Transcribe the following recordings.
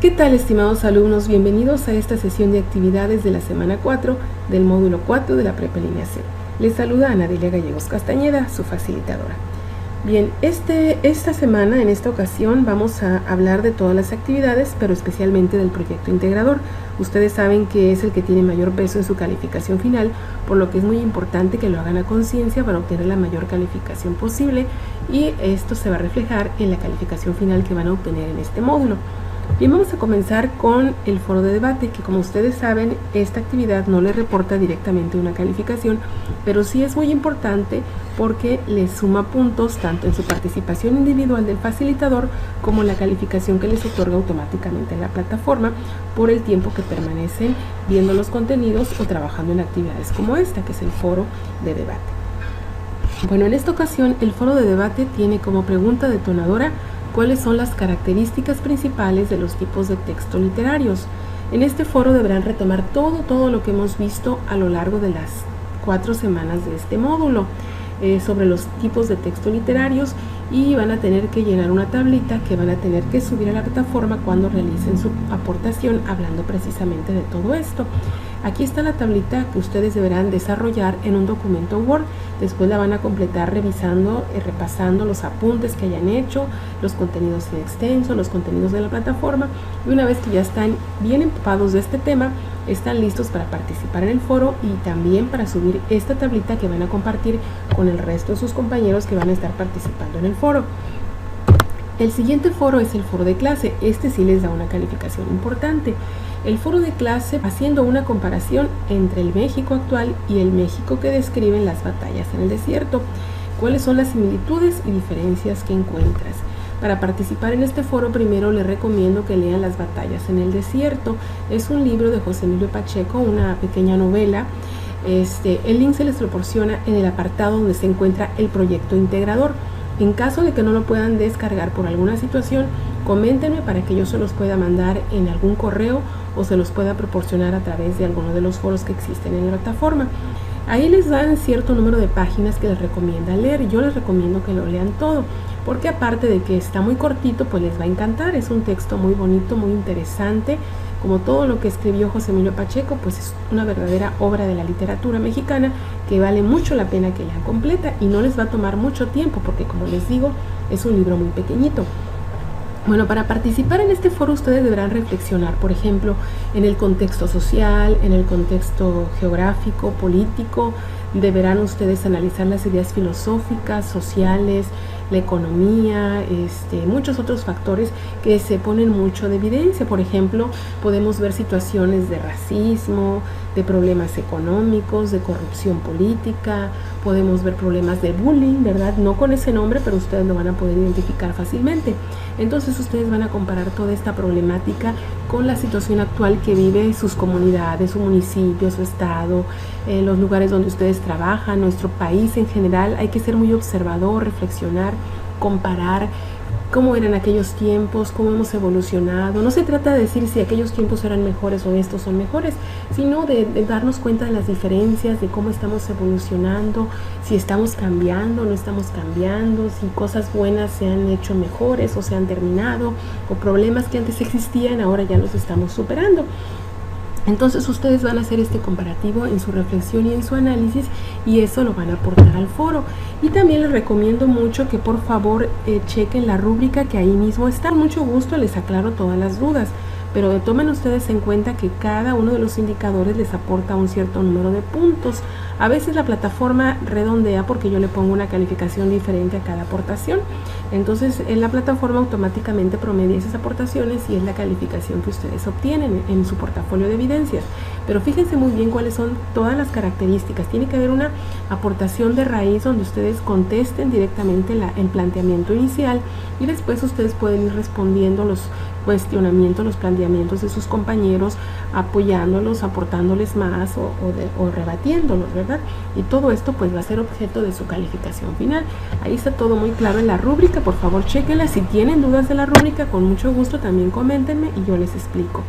¿Qué tal, estimados alumnos? Bienvenidos a esta sesión de actividades de la semana 4 del módulo 4 de la Prepa Línea C. Les saluda Ana Delia Gallegos Castañeda, su facilitadora. Bien, esta semana, en esta ocasión, vamos a hablar de todas las actividades, pero especialmente del proyecto integrador. Ustedes saben que es el que tiene mayor peso en su calificación final, por lo que es muy importante que lo hagan a conciencia para obtener la mayor calificación posible, y esto se va a reflejar en la calificación final que van a obtener en este módulo. Bien, vamos a comenzar con el foro de debate, que como ustedes saben, esta actividad no le reporta directamente una calificación, pero sí es muy importante porque le suma puntos tanto en su participación individual del facilitador como la calificación que les otorga automáticamente en la plataforma por el tiempo que permanecen viendo los contenidos o trabajando en actividades como esta, que es el foro de debate. Bueno, en esta ocasión el foro de debate tiene como pregunta detonadora: ¿cuáles son las características principales de los tipos de texto literarios? En este foro deberán retomar todo lo que hemos visto a lo largo de las 4 semanas de este módulo sobre los tipos de texto literarios, y van a tener que llenar una tablita que van a tener que subir a la plataforma cuando realicen su aportación hablando precisamente de todo esto. Aquí está la tablita que ustedes deberán desarrollar en un documento Word. Después la van a completar revisando y repasando los apuntes que hayan hecho, los contenidos en extenso, los contenidos de la plataforma, y una vez que ya están bien empapados de este tema, están listos para participar en el foro y también para subir esta tablita que van a compartir con el resto de sus compañeros que van a estar participando en el foro. El siguiente foro es el foro de clase. Este sí les da una calificación importante. El foro de clase, haciendo una comparación entre el México actual y el México que describen las batallas en el desierto. ¿Cuáles son las similitudes y diferencias que encuentras? Para participar en este foro, primero les recomiendo que lean Las batallas en el desierto. Es un libro de José Emilio Pacheco, una pequeña novela. El link se les proporciona en el apartado donde se encuentra el proyecto integrador. En caso de que no lo puedan descargar por alguna situación, coméntenme para que yo se los pueda mandar en algún correo o se los pueda proporcionar a través de alguno de los foros que existen en la plataforma. Ahí les dan cierto número de páginas que les recomienda leer. Yo les recomiendo que lo lean todo, porque aparte de que está muy cortito, pues les va a encantar. Es un texto muy bonito, muy interesante. Como todo lo que escribió José Emilio Pacheco, pues es una verdadera obra de la literatura mexicana que vale mucho la pena que lean completa, y no les va a tomar mucho tiempo porque, como les digo, es un libro muy pequeñito. Bueno, para participar en este foro ustedes deberán reflexionar, por ejemplo, en el contexto social, en el contexto geográfico, político. Deberán ustedes analizar las ideas filosóficas, sociales, la economía, muchos otros factores que se ponen mucho de evidencia. Por ejemplo, podemos ver situaciones de racismo, de problemas económicos, de corrupción política, podemos ver problemas de bullying, ¿verdad? No con ese nombre, pero ustedes lo van a poder identificar fácilmente. Entonces ustedes van a comparar toda esta problemática con la situación actual que vive sus comunidades, su municipio, su estado, los lugares donde ustedes trabajan, nuestro país en general. Hay que ser muy observador, reflexionar, comparar cómo eran aquellos tiempos, cómo hemos evolucionado. No se trata de decir si aquellos tiempos eran mejores o estos son mejores, sino de darnos cuenta de las diferencias, de cómo estamos evolucionando, si estamos cambiando o no estamos cambiando, si cosas buenas se han hecho mejores o se han terminado, o problemas que antes existían ahora ya los estamos superando. Entonces ustedes van a hacer este comparativo en su reflexión y en su análisis, y eso lo van a aportar al foro. Y también les recomiendo mucho que por favor chequen la rúbrica que ahí mismo está. Con mucho gusto les aclaro todas las dudas, pero tomen ustedes en cuenta que cada uno de los indicadores les aporta un cierto número de puntos. A veces la plataforma redondea porque yo le pongo una calificación diferente a cada aportación. Entonces en la plataforma automáticamente promedia esas aportaciones y es la calificación que ustedes obtienen en su portafolio de evidencias. Pero fíjense muy bien cuáles son todas las características. Tiene que haber una aportación de raíz donde ustedes contesten directamente el planteamiento inicial, y después ustedes pueden ir respondiendo los cuestionamientos, los planteamientos de sus compañeros, apoyándolos, aportándoles más o rebatiéndolos, ¿verdad? Y todo esto pues va a ser objeto de su calificación final. Ahí está todo muy claro en la rúbrica. Por favor, chéquenla. Si tienen dudas de la rúbrica, con mucho gusto también coméntenme y yo les explico.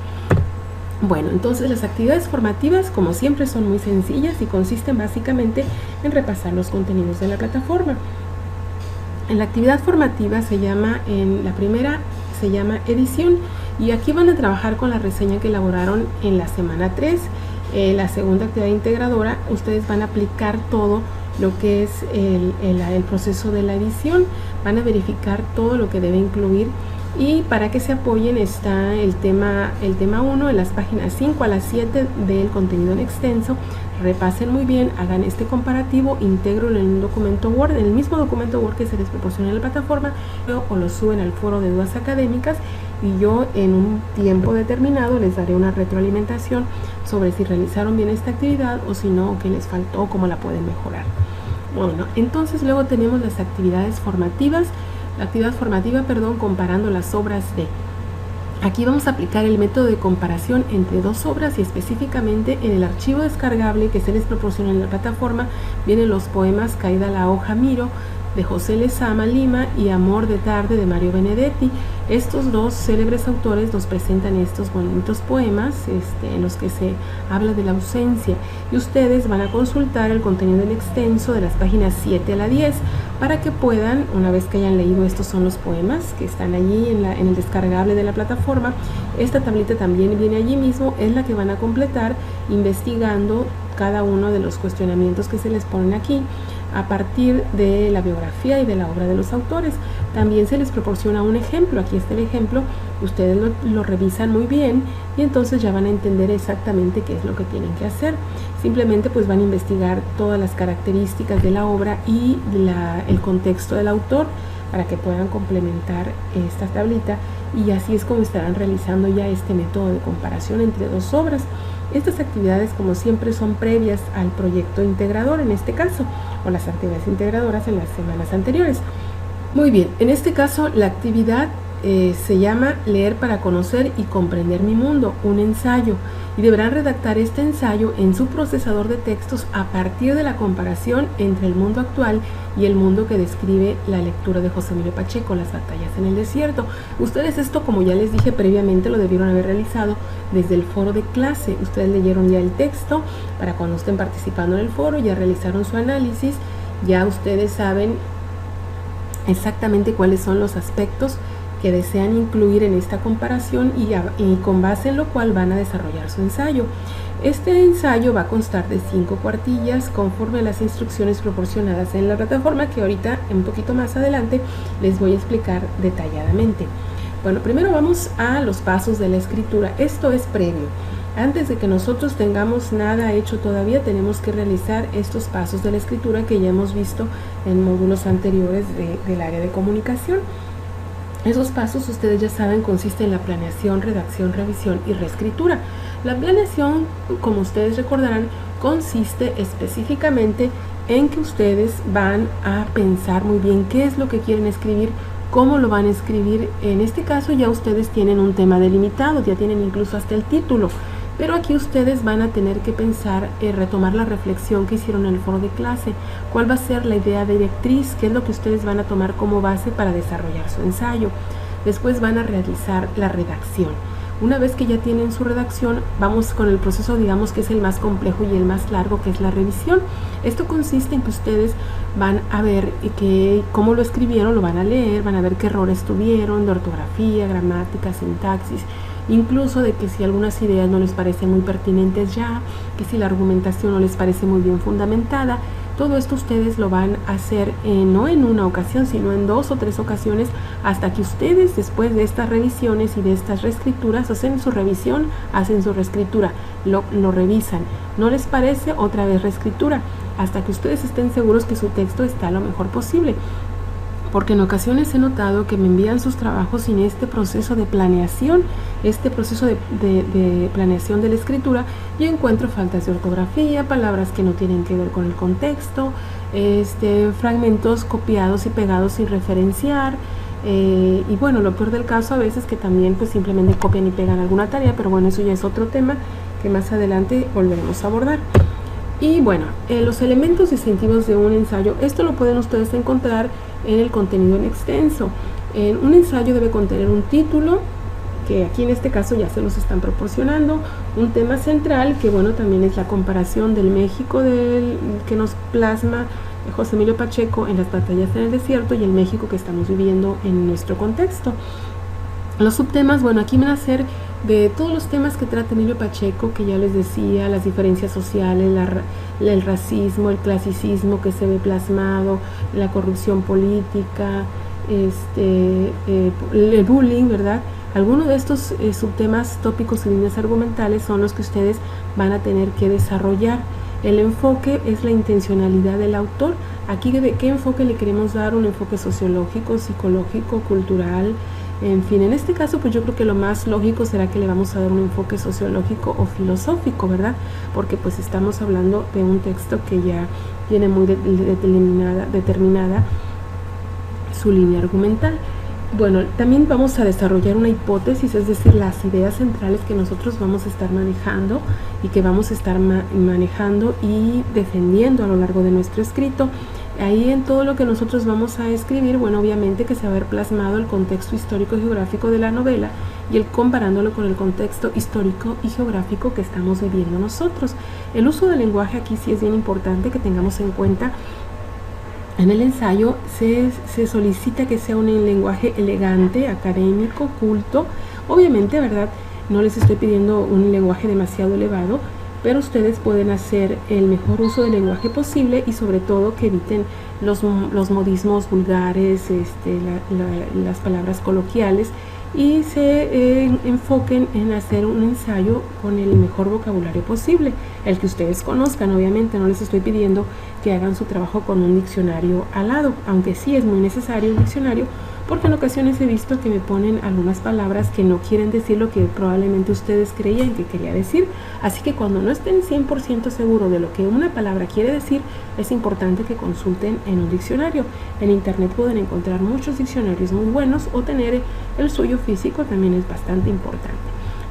Bueno, entonces las actividades formativas, como siempre, son muy sencillas y consisten básicamente en repasar los contenidos de la plataforma. En la actividad formativa en la primera se llama edición, Y aquí van a trabajar con la reseña que elaboraron en la semana 3, la segunda actividad integradora. Ustedes van a aplicar todo lo que es el proceso de la edición, van a verificar todo lo que debe incluir, y para que se apoyen está el tema 1 en las páginas 5 a las 7 del contenido en extenso. Repasen muy bien, hagan este comparativo, intégrenlo en un documento Word, en el mismo documento Word que se les proporciona en la plataforma, o lo suben al foro de dudas académicas, y yo en un tiempo determinado les daré una retroalimentación sobre si realizaron bien esta actividad o si no, o qué les faltó, cómo la pueden mejorar. Bueno, entonces luego tenemos las actividades formativas. La actividad formativa, comparando las obras de. Aquí vamos a aplicar el método de comparación entre dos obras, y específicamente en el archivo descargable que se les proporciona en la plataforma vienen los poemas Caída la hoja miro de José Lezama Lima y Amor de tarde de Mario Benedetti. Estos dos célebres autores nos presentan estos bonitos poemas en los que se habla de la ausencia, y ustedes van a consultar el contenido en extenso de las páginas 7 a la 10 para que puedan, una vez que hayan leído, estos son los poemas que están allí en el descargable de la plataforma. Esta tablita también viene allí mismo, es la que van a completar investigando cada uno de los cuestionamientos que se les ponen aquí a partir de la biografía y de la obra de los autores. También se les proporciona un ejemplo. Aquí está el ejemplo, ustedes lo revisan muy bien y entonces ya van a entender exactamente qué es lo que tienen que hacer. Simplemente pues van a investigar todas las características de la obra y el contexto del autor para que puedan complementar esta tablita, y así es como estarán realizando ya este método de comparación entre dos obras. Estas actividades, como siempre, son previas al proyecto integrador en este caso, o las actividades integradoras en las semanas anteriores. Muy bien, en este caso la actividad se llama Leer para conocer y comprender mi mundo, un ensayo, y deberán redactar este ensayo en su procesador de textos a partir de la comparación entre el mundo actual y el mundo que describe la lectura de José Emilio Pacheco, Las batallas en el desierto. Ustedes esto, como ya les dije previamente, lo debieron haber realizado desde el foro de clase. Ustedes leyeron ya el texto para cuando estén participando en el foro, ya realizaron su análisis, ya ustedes saben exactamente cuáles son los aspectos que desean incluir en esta comparación, y con base en lo cual van a desarrollar su ensayo. Este ensayo va a constar de 5 cuartillas conforme a las instrucciones proporcionadas en la plataforma, que ahorita, un poquito más adelante, les voy a explicar detalladamente. Bueno, primero vamos a los pasos de la escritura. Esto es previo. Antes de que nosotros tengamos nada hecho todavía, tenemos que realizar estos pasos de la escritura que ya hemos visto en módulos anteriores del área de comunicación. Esos pasos, ustedes ya saben, consisten en la planeación, redacción, revisión y reescritura. La planeación, como ustedes recordarán, consiste específicamente en que ustedes van a pensar muy bien qué es lo que quieren escribir, cómo lo van a escribir. En este caso ya ustedes tienen un tema delimitado, ya tienen incluso hasta el título, pero aquí ustedes van a tener que pensar, retomar la reflexión que hicieron en el foro de clase, cuál va a ser la idea directriz, qué es lo que ustedes van a tomar como base para desarrollar su ensayo. Después van a realizar la redacción. Una vez que ya tienen su redacción, vamos con el proceso, digamos que es el más complejo y el más largo, que es la revisión. Esto consiste en que ustedes van a ver cómo lo escribieron, lo van a leer, van a ver qué errores tuvieron de ortografía, gramática, sintaxis, incluso de que si algunas ideas no les parecen muy pertinentes ya, que si la argumentación no les parece muy bien fundamentada. Todo esto ustedes lo van a hacer no en una ocasión, sino en 2 o 3 ocasiones, hasta que ustedes, después de estas revisiones y de estas reescrituras, hacen su revisión, hacen su reescritura, lo revisan. ¿No les parece? Otra vez reescritura, hasta que ustedes estén seguros que su texto está lo mejor posible. Porque en ocasiones he notado que me envían sus trabajos sin este proceso de planeación, de planeación de la escritura, y encuentro faltas de ortografía, palabras que no tienen que ver con el contexto, fragmentos copiados y pegados sin referenciar, y bueno, lo peor del caso a veces que también pues simplemente copian y pegan alguna tarea, pero bueno, eso ya es otro tema que más adelante volveremos a abordar. Y bueno, los elementos distintivos de un ensayo, esto lo pueden ustedes encontrar en el contenido en extenso. Un ensayo debe contener un título, que aquí en este caso ya se los están proporcionando, un tema central, que bueno, también es la comparación del México que nos plasma José Emilio Pacheco en Las batallas en el desierto y el México que estamos viviendo en nuestro contexto. Los subtemas, bueno, aquí van a ser de todos los temas que trata Emilio Pacheco, que ya les decía, las diferencias sociales, el racismo, el clasicismo que se ve plasmado, la corrupción política, el bullying, ¿verdad? Algunos de estos subtemas, tópicos y líneas argumentales son los que ustedes van a tener que desarrollar. El enfoque es la intencionalidad del autor. Aquí, ¿de qué enfoque le queremos dar? Un enfoque sociológico, psicológico, cultural. En fin, en este caso, pues yo creo que lo más lógico será que le vamos a dar un enfoque sociológico o filosófico, ¿verdad? Porque pues estamos hablando de un texto que ya tiene muy determinada su línea argumental. Bueno, también vamos a desarrollar una hipótesis, es decir, las ideas centrales que nosotros vamos a estar manejando y que vamos a estar manejando y defendiendo a lo largo de nuestro escrito. Ahí en todo lo que nosotros vamos a escribir, bueno, obviamente que se va a ver plasmado el contexto histórico y geográfico de la novela y el comparándolo con el contexto histórico y geográfico que estamos viviendo nosotros. El uso del lenguaje aquí sí es bien importante que tengamos en cuenta. En el ensayo se solicita que sea un lenguaje elegante, académico, culto. Obviamente, ¿verdad? No les estoy pidiendo un lenguaje demasiado elevado, pero ustedes pueden hacer el mejor uso del lenguaje posible y sobre todo que eviten los modismos vulgares, las palabras coloquiales, y se enfoquen en hacer un ensayo con el mejor vocabulario posible, el que ustedes conozcan. Obviamente no les estoy pidiendo que hagan su trabajo con un diccionario al lado, aunque sí es muy necesario un diccionario, porque en ocasiones he visto que me ponen algunas palabras que no quieren decir lo que probablemente ustedes creían que quería decir. Así que cuando no estén 100% seguros de lo que una palabra quiere decir, es importante que consulten en un diccionario. En internet pueden encontrar muchos diccionarios muy buenos, o tener el suyo físico también es bastante importante.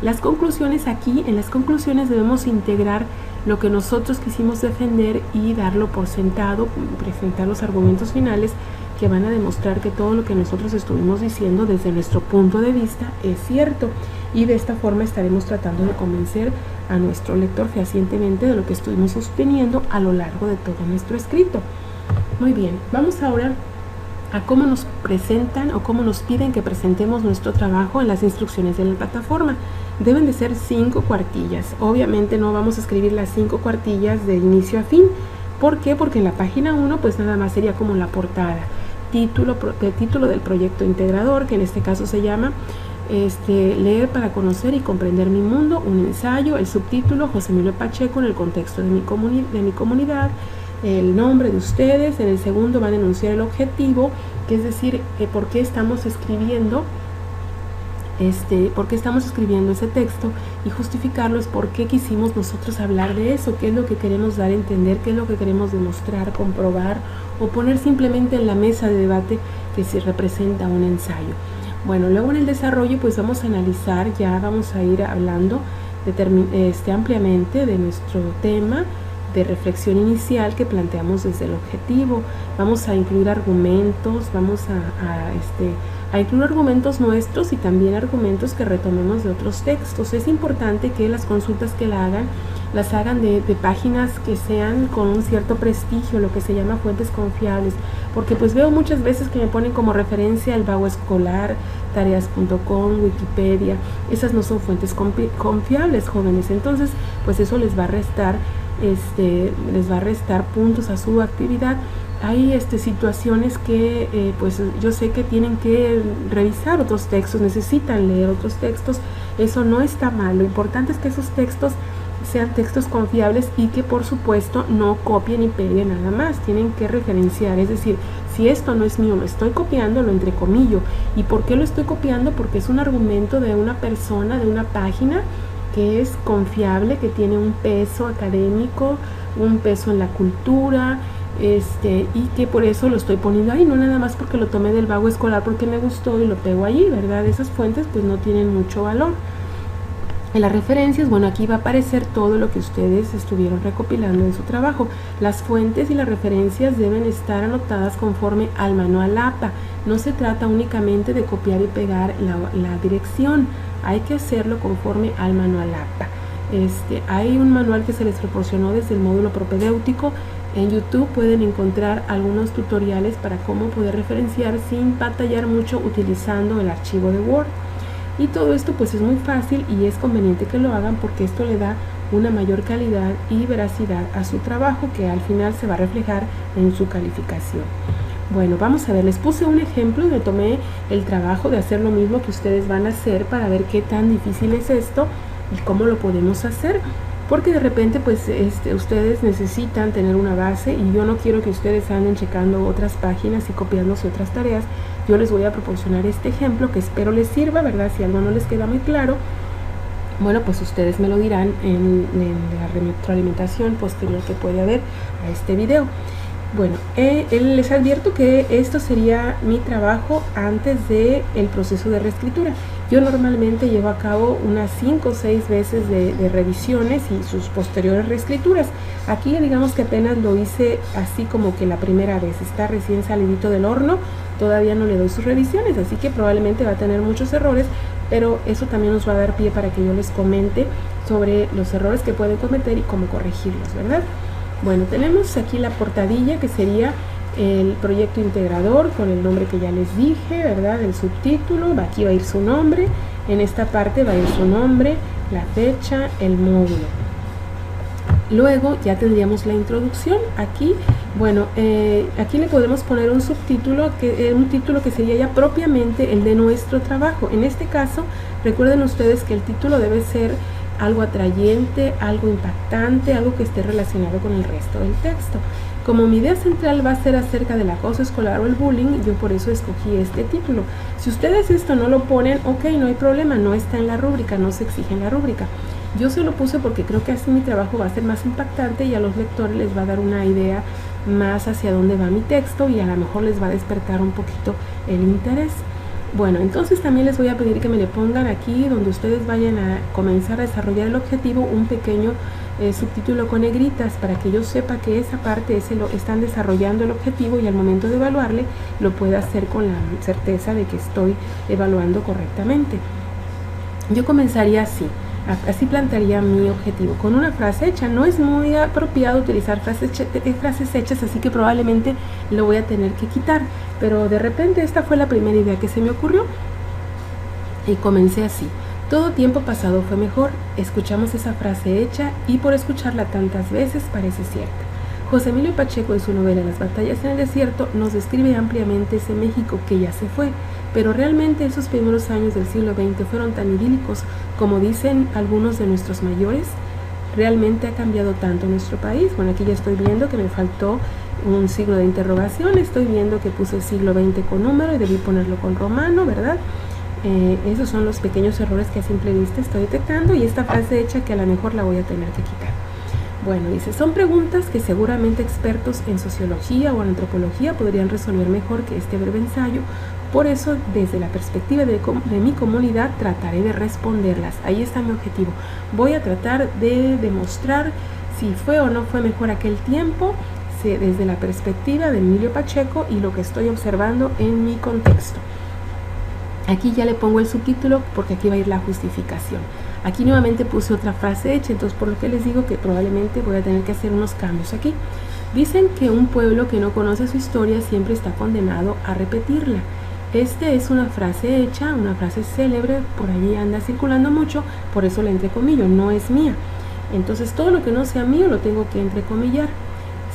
Las conclusiones, aquí en las conclusiones debemos integrar lo que nosotros quisimos defender y darlo por sentado, presentar los argumentos finales que van a demostrar que todo lo que nosotros estuvimos diciendo desde nuestro punto de vista es cierto, y de esta forma estaremos tratando de convencer a nuestro lector fehacientemente de lo que estuvimos sosteniendo a lo largo de todo nuestro escrito. Muy bien, vamos ahora a cómo nos presentan o cómo nos piden que presentemos nuestro trabajo en las instrucciones de la plataforma. Deben de ser 5 cuartillas. Obviamente no vamos a escribir las 5 cuartillas de inicio a fin. ¿Por qué? Porque en la página 1 pues nada más sería como la portada, título del proyecto integrador, que en este caso se llama Leer para conocer y comprender mi mundo, un ensayo, el subtítulo José Emilio Pacheco en el contexto de mi comunidad, el nombre de ustedes. En el segundo van a enunciar el objetivo, que es decir, por qué estamos escribiendo ese texto, y justificarlo es por qué quisimos nosotros hablar de eso, qué es lo que queremos dar a entender, qué es lo que queremos demostrar, comprobar o poner simplemente en la mesa de debate que se representa un ensayo. Bueno, luego en el desarrollo pues vamos a analizar, ya vamos a ir hablando ampliamente de nuestro tema de reflexión inicial que planteamos desde el objetivo. Vamos a incluir argumentos, vamos a incluir argumentos nuestros y también argumentos que retomemos de otros textos. Es importante que las consultas que las hagan de páginas que sean con un cierto prestigio, lo que se llama fuentes confiables, porque pues veo muchas veces que me ponen como referencia el Vago Escolar, tareas.com, Wikipedia. Esas no son fuentes confiables, jóvenes. Entonces pues eso les va a restar puntos a su actividad. Hay situaciones que pues yo sé que tienen que revisar otros textos, necesitan leer otros textos. Eso no está mal. Lo importante es que esos textos sean textos confiables y que por supuesto no copien y peguen nada más. Tienen que referenciar, es decir, si esto no es mío, lo estoy copiando, lo entrecomillo. ¿Y por qué lo estoy copiando? Porque es un argumento de una persona, de una página que es confiable, que tiene un peso académico, un peso en la cultura, y que por eso lo estoy poniendo ahí, no nada más porque lo tomé del Vago Escolar porque me gustó y lo pego allí, ¿verdad? Esas fuentes pues no tienen mucho valor. En las referencias, bueno, aquí va a aparecer todo lo que ustedes estuvieron recopilando en su trabajo. Las fuentes y las referencias deben estar anotadas conforme al manual APA. No se trata únicamente de copiar y pegar la dirección, hay que hacerlo conforme al manual APA. Hay un manual que se les proporcionó desde el módulo propedéutico. En YouTube pueden encontrar algunos tutoriales para cómo poder referenciar sin batallar mucho utilizando el archivo de Word. Y todo esto pues es muy fácil y es conveniente que lo hagan porque esto le da una mayor calidad y veracidad a su trabajo, que al final se va a reflejar en su calificación. Bueno, vamos a ver, les puse un ejemplo y me tomé el trabajo de hacer lo mismo que ustedes van a hacer para ver qué tan difícil es esto y cómo lo podemos hacer, porque de repente pues ustedes necesitan tener una base y yo no quiero que ustedes anden checando otras páginas y copiándose otras tareas. Yo les voy a proporcionar este ejemplo que espero les sirva, ¿verdad? Si algo no les queda muy claro, bueno, pues ustedes me lo dirán en la retroalimentación posterior que puede haber a este video. Bueno, les advierto que esto sería mi trabajo antes del proceso de reescritura. Yo normalmente llevo a cabo unas 5 o 6 veces de revisiones y sus posteriores reescrituras. Aquí digamos que apenas lo hice así como que la primera vez, está recién salidito del horno, todavía no le doy sus revisiones, así que probablemente va a tener muchos errores, pero eso también nos va a dar pie para que yo les comente sobre los errores que pueden cometer y cómo corregirlos, ¿verdad? Bueno, tenemos aquí la portadilla que sería el proyecto integrador con el nombre que ya les dije, ¿verdad? El subtítulo, aquí va a ir su nombre, en esta parte va a ir su nombre, la fecha, el módulo. Luego ya tendríamos la introducción. Aquí, bueno, aquí le podemos poner un subtítulo, un título que sería ya propiamente el de nuestro trabajo. En este caso, recuerden ustedes que el título debe ser algo atrayente, algo impactante, algo que esté relacionado con el resto del texto. Como mi idea central va a ser acerca del acoso escolar o el bullying, yo por eso escogí este título. Si ustedes esto no lo ponen, ok, no hay problema, no está en la rúbrica, no se exige en la rúbrica. Yo se lo puse porque creo que así mi trabajo va a ser más impactante y a los lectores les va a dar una idea más hacia dónde va mi texto y a lo mejor les va a despertar un poquito el interés. Bueno, entonces también les voy a pedir que me le pongan aquí donde ustedes vayan a comenzar a desarrollar el objetivo un pequeño subtítulo con negritas para que yo sepa que esa parte están desarrollando el objetivo y al momento de evaluarle lo pueda hacer con la certeza de que estoy evaluando correctamente. Yo comenzaría así plantearía mi objetivo, con una frase hecha. No es muy apropiado utilizar frases hechas, así que probablemente lo voy a tener que quitar, pero de repente esta fue la primera idea que se me ocurrió y comencé así. Todo tiempo pasado fue mejor. Escuchamos esa frase hecha y por escucharla tantas veces parece cierta. José Emilio Pacheco en su novela Las batallas en el desierto nos describe ampliamente ese México que ya se fue, pero realmente esos primeros años del siglo XX fueron tan idílicos como dicen algunos de nuestros mayores. ¿Realmente ha cambiado tanto nuestro país? Bueno, aquí ya estoy viendo que me faltó un signo de interrogación, estoy viendo que puse el siglo XX con número y debí ponerlo con romano, ¿verdad? Esos son los pequeños errores que a simple vista estoy detectando y esta frase hecha que a lo mejor la voy a tener que quitar. Bueno, dice, son preguntas que seguramente expertos en sociología o en antropología podrían resolver mejor que este breve ensayo. Por eso, desde la perspectiva de mi comunidad, trataré de responderlas. Ahí está mi objetivo. Voy a tratar de demostrar si fue o no fue mejor aquel tiempo, desde la perspectiva de Emilio Pacheco y lo que estoy observando en mi contexto. Aquí ya le pongo el subtítulo porque aquí va a ir la justificación. Aquí nuevamente puse otra frase hecha, entonces por lo que les digo que probablemente voy a tener que hacer unos cambios aquí. Dicen que un pueblo que no conoce su historia siempre está condenado a repetirla. Esta es una frase hecha, una frase célebre, por allí anda circulando mucho, por eso la entrecomillo, no es mía. Entonces todo lo que no sea mío lo tengo que entrecomillar.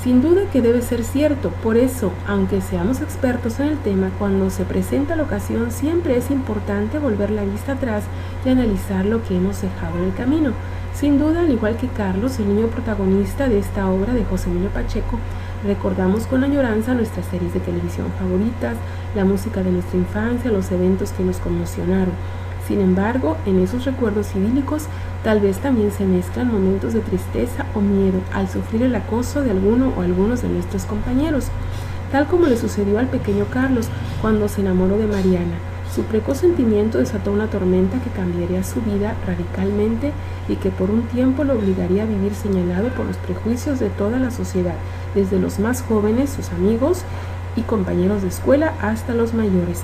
Sin duda que debe ser cierto, por eso, aunque seamos expertos en el tema, cuando se presenta la ocasión siempre es importante volver la vista atrás y analizar lo que hemos dejado en el camino. Sin duda, al igual que Carlos, el niño protagonista de esta obra de José Emilio Pacheco, recordamos con añoranza nuestras series de televisión favoritas, la música de nuestra infancia, los eventos que nos conmocionaron. Sin embargo, en esos recuerdos idílicos, tal vez también se mezclan momentos de tristeza o miedo al sufrir el acoso de alguno o algunos de nuestros compañeros, tal como le sucedió al pequeño Carlos cuando se enamoró de Mariana. Su precoz sentimiento desató una tormenta que cambiaría su vida radicalmente y que por un tiempo lo obligaría a vivir señalado por los prejuicios de toda la sociedad, desde los más jóvenes, sus amigos y compañeros de escuela, hasta los mayores,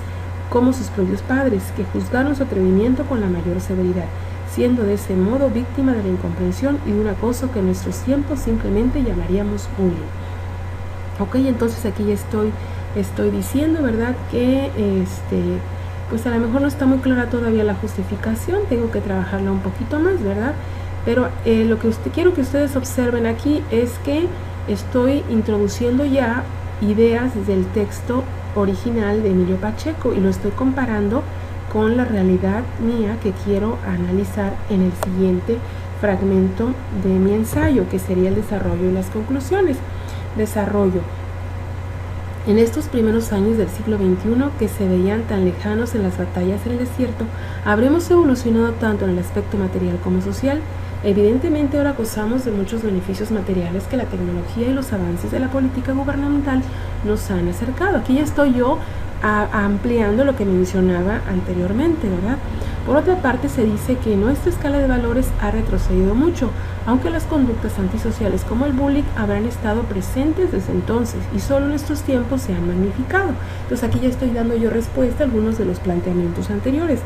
como sus propios padres, que juzgaron su atrevimiento con la mayor severidad, siendo de ese modo víctima de la incomprensión y de un acoso que en nuestros tiempos simplemente llamaríamos bullying. Ok, entonces aquí ya estoy diciendo, ¿verdad?, que pues a lo mejor no está muy clara todavía la justificación, tengo que trabajarla un poquito más, ¿verdad? Pero lo que quiero que ustedes observen aquí es que estoy introduciendo ya ideas del texto original de Emilio Pacheco y lo estoy comparando con la realidad mía que quiero analizar en el siguiente fragmento de mi ensayo, que sería el desarrollo y las conclusiones. Desarrollo. En estos primeros años del siglo XXI, que se veían tan lejanos en las batallas en el desierto, habremos evolucionado tanto en el aspecto material como social. Evidentemente ahora gozamos de muchos beneficios materiales que la tecnología y los avances de la política gubernamental nos han acercado. Aquí ya estoy yo ampliando lo que mencionaba anteriormente, ¿verdad? Por otra parte, se dice que nuestra escala de valores ha retrocedido mucho, aunque las conductas antisociales como el bullying habrán estado presentes desde entonces y solo en estos tiempos se han magnificado. Entonces aquí ya estoy dando yo respuesta a algunos de los planteamientos anteriores.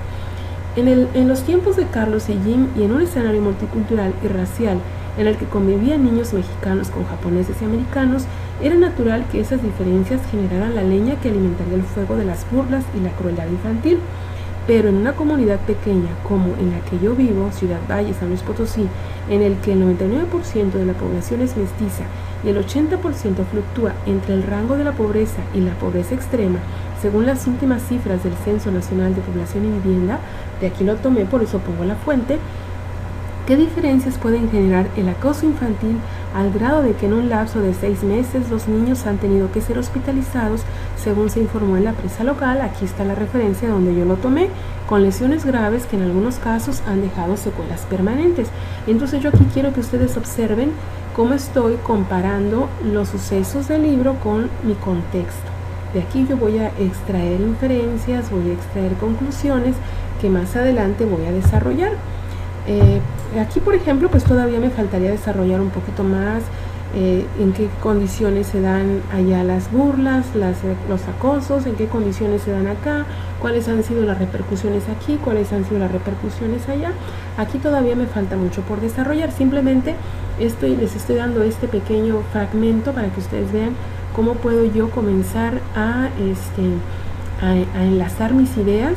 En los tiempos de Carlos y Jim y en un escenario multicultural y racial en el que convivían niños mexicanos con japoneses y americanos, era natural que esas diferencias generaran la leña que alimentaría el fuego de las burlas y la crueldad infantil. Pero en una comunidad pequeña como en la que yo vivo, Ciudad Valle, San Luis Potosí, en el que el 99% de la población es mestiza y el 80% fluctúa entre el rango de la pobreza y la pobreza extrema, según las últimas cifras del Censo Nacional de Población y Vivienda, de aquí lo tomé, por eso pongo la fuente. ¿Qué diferencias pueden generar el acoso infantil al grado de que en un lapso de 6 meses los niños han tenido que ser hospitalizados, según se informó en la prensa local? Aquí está la referencia donde yo lo tomé, con lesiones graves que en algunos casos han dejado secuelas permanentes. Entonces yo aquí quiero que ustedes observen cómo estoy comparando los sucesos del libro con mi contexto. De aquí yo voy a extraer inferencias, voy a extraer conclusiones que más adelante voy a desarrollar. Aquí, por ejemplo, pues todavía me faltaría desarrollar un poquito más en qué condiciones se dan allá las burlas, los acosos, en qué condiciones se dan acá, cuáles han sido las repercusiones aquí, cuáles han sido las repercusiones allá. Aquí todavía me falta mucho por desarrollar, simplemente les estoy dando este pequeño fragmento para que ustedes vean cómo puedo yo comenzar a enlazar mis ideas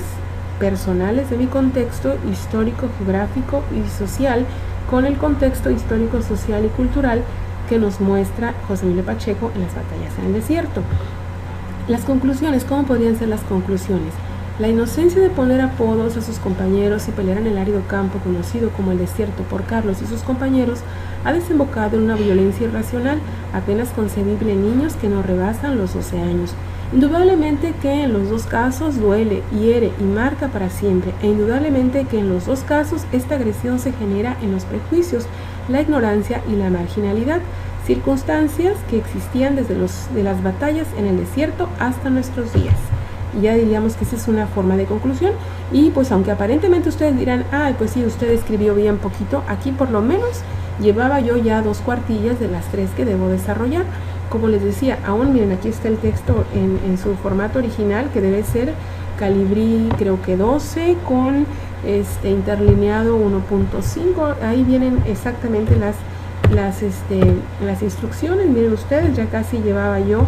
personales de mi contexto histórico, geográfico y social con el contexto histórico, social y cultural que nos muestra José Emilio Pacheco en las batallas en el desierto. Las conclusiones, ¿cómo podrían ser las conclusiones? La inocencia de poner apodos a sus compañeros y pelear en el árido campo conocido como el desierto por Carlos y sus compañeros ha desembocado en una violencia irracional apenas concebible en niños que no rebasan los 12 años. Indudablemente que en los dos casos duele, hiere y marca para siempre, e indudablemente que en los dos casos esta agresión se genera en los prejuicios, la ignorancia y la marginalidad, circunstancias que existían desde de las batallas en el desierto hasta nuestros días. Y ya diríamos que esa es una forma de conclusión, y pues aunque aparentemente ustedes dirán, pues sí, usted escribió bien poquito, aquí por lo menos llevaba yo ya 2 cuartillas de las 3 que debo desarrollar. Como les decía, aún miren, aquí está el texto en su formato original, que debe ser calibrí, creo que 12, con interlineado 1.5. Ahí vienen exactamente las instrucciones. Miren ustedes, ya casi llevaba yo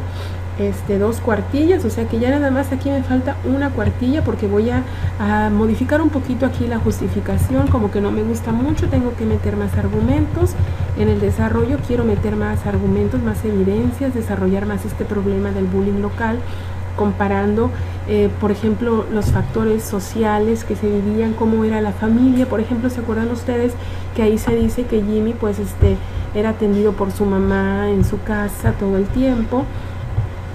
2 cuartillas, o sea que ya nada más aquí me falta 1 cuartilla, porque voy a modificar un poquito aquí la justificación, como que no me gusta mucho, tengo que meter más argumentos. En el desarrollo quiero meter más argumentos, más evidencias, desarrollar más este problema del bullying local, comparando, por ejemplo, los factores sociales que se vivían, cómo era la familia. Por ejemplo, ¿se acuerdan ustedes que ahí se dice que Jimmy pues era atendido por su mamá en su casa todo el tiempo?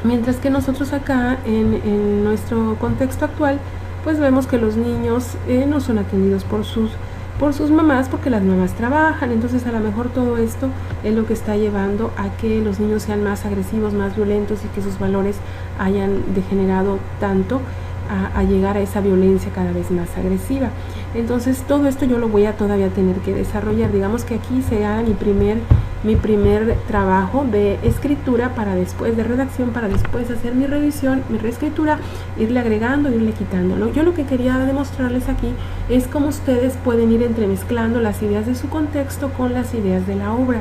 Mientras que nosotros acá, en nuestro contexto actual, pues vemos que los niños no son atendidos por sus mamás, porque las mamás trabajan. Entonces a lo mejor todo esto es lo que está llevando a que los niños sean más agresivos, más violentos, y que sus valores hayan degenerado tanto a llegar a esa violencia cada vez más agresiva. Entonces todo esto yo lo voy a todavía tener que desarrollar. Digamos que aquí será mi primer trabajo de escritura, para después de redacción, para después hacer mi revisión, mi reescritura, irle agregando, irle quitando. Yo lo que quería demostrarles aquí es cómo ustedes pueden ir entremezclando las ideas de su contexto con las ideas de la obra.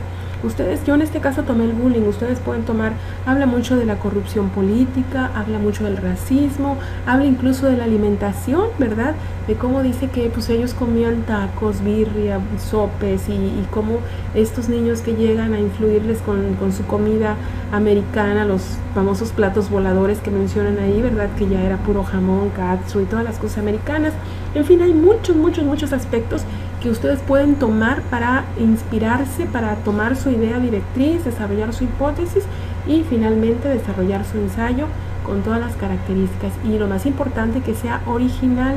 yo en este caso tomé el bullying, ustedes pueden tomar, habla mucho de la corrupción política, habla mucho del racismo, habla incluso de la alimentación, ¿verdad? De cómo dice que pues ellos comían tacos, birria, sopes y cómo estos niños que llegan a influirles con su comida americana, los famosos platos voladores que mencionan ahí, ¿verdad? Que ya era puro jamón, katsu y todas las cosas americanas. En fin, hay muchos aspectos que ustedes pueden tomar para inspirarse, para tomar su idea directriz, desarrollar su hipótesis y finalmente desarrollar su ensayo con todas las características. Y lo más importante, que sea original,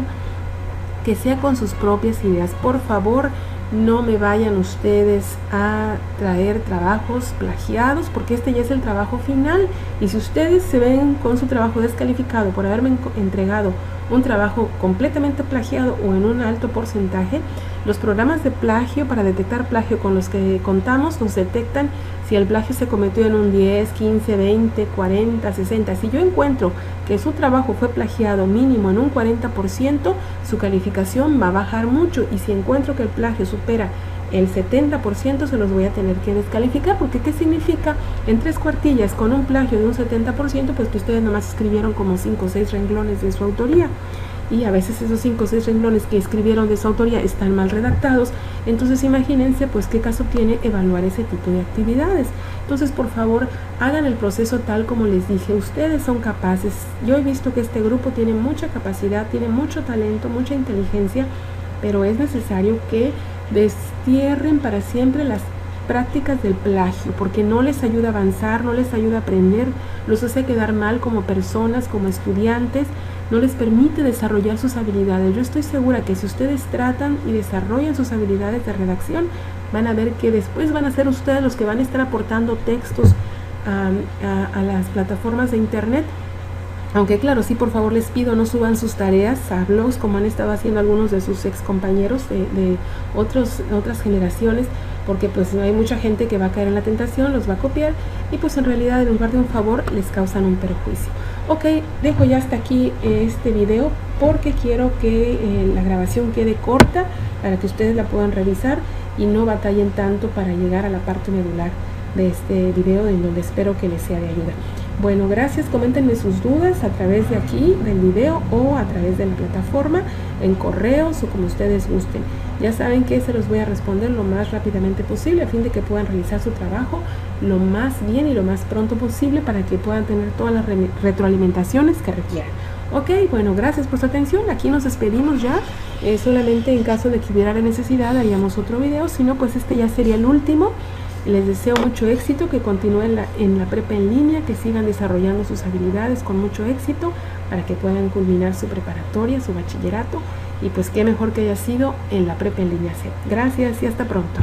que sea con sus propias ideas. Por favor, no me vayan ustedes a traer trabajos plagiados, porque este ya es el trabajo final, y si ustedes se ven con su trabajo descalificado por haberme entregado un trabajo completamente plagiado o en un alto porcentaje, los programas de plagio para detectar plagio con los que contamos nos detectan si el plagio se cometió en un 10, 15, 20, 40, 60. Si yo encuentro que su trabajo fue plagiado mínimo en un 40%, su calificación va a bajar mucho, y si encuentro que el plagio supera el 70%, se los voy a tener que descalificar, porque ¿qué significa? En 3 cuartillas con un plagio de un 70%, pues que ustedes nomás escribieron como 5 o 6 renglones de su autoría, y a veces esos 5 o 6 renglones que escribieron de su autoría están mal redactados. Entonces imagínense pues qué caso tiene evaluar ese tipo de actividades. Entonces, por favor, hagan el proceso tal como les dije. Ustedes son capaces. Yo he visto que este grupo tiene mucha capacidad, tiene mucho talento, mucha inteligencia, pero es necesario que destierren para siempre las prácticas del plagio, porque no les ayuda a avanzar, no les ayuda a aprender, los hace quedar mal como personas, como estudiantes, no les permite desarrollar sus habilidades. Yo estoy segura que si ustedes tratan y desarrollan sus habilidades de redacción, van a ver que después van a ser ustedes los que van a estar aportando textos a las plataformas de internet. Aunque claro, sí, por favor les pido, no suban sus tareas a blogs como han estado haciendo algunos de sus ex compañeros de otras generaciones, porque pues hay mucha gente que va a caer en la tentación, los va a copiar y pues en realidad en lugar de un favor les causan un perjuicio. Ok, dejo ya hasta aquí este video porque quiero que la grabación quede corta para que ustedes la puedan revisar y no batallen tanto para llegar a la parte medular de este video, en donde espero que les sea de ayuda. Bueno, gracias, coméntenme sus dudas a través de aquí del video o a través de la plataforma, en correos o como ustedes gusten. Ya saben que se los voy a responder lo más rápidamente posible a fin de que puedan realizar su trabajo lo más bien y lo más pronto posible para que puedan tener todas las retroalimentaciones que requieran. Ok, bueno, gracias por su atención. Aquí nos despedimos ya. Solamente en caso de que hubiera la necesidad haríamos otro video, si no pues este ya sería el último. Les deseo mucho éxito, que continúen en la prepa en línea, que sigan desarrollando sus habilidades con mucho éxito para que puedan culminar su preparatoria, su bachillerato, y pues qué mejor que haya sido en la prepa en línea C. Gracias y hasta pronto.